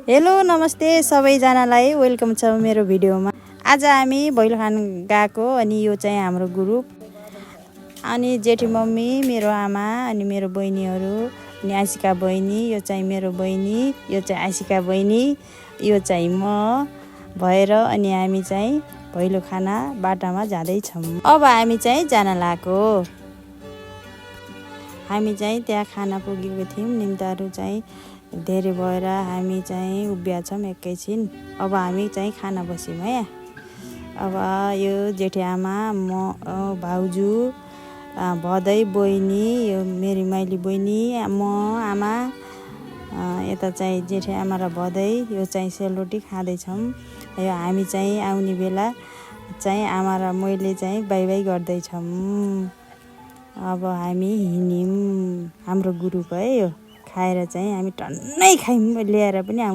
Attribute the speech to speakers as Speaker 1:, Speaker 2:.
Speaker 1: Hello नमस्ते सबैजनालाई welcome छ मेरो भिडियोमा। आज हामी भैलो खान गएको अनि यो चाहिँ हाम्रो ग्रुप अनि जेठी मम्मी मेरो आमा अनि मेरो बहिनीहरू अनि आशिका बहिनी यो चाहिँ मेरो बहिनी यो चाहिँ आशिका बहिनी यो चाहिँ म भएर अनि हामी चाहिँ भैलो खाना बाटामा जाँदै छौं। अब हामी चाहिँ जान लागेको हामी चाहिँ त्यहाँ खाना पुगेको थियौं। निम्ताहरू चाहिँ धेरै भएर हामी चाहिँ उभिया छौं एकैछिन। अब हामी चाहिँ खाना बस्यौं है। अब यो जेठी आमा म भाउजू भदै बहिनी यो मेरी माइली बहिनी म आमा यता चाहिँ जेठी आमा र भदै यो चाहिँ सेलरोटी खाँदै छौं। यो हामी चाहिँ आउने बेला चाहिँ आमा र मैले चाहिँ बाइ बाइ गर्दै छौं। अब हामी हिँड्यौं हाम्रो ग्रुप है। यो खाएर चाहिँ हामी टन्नै खायौं ल्याएर पनि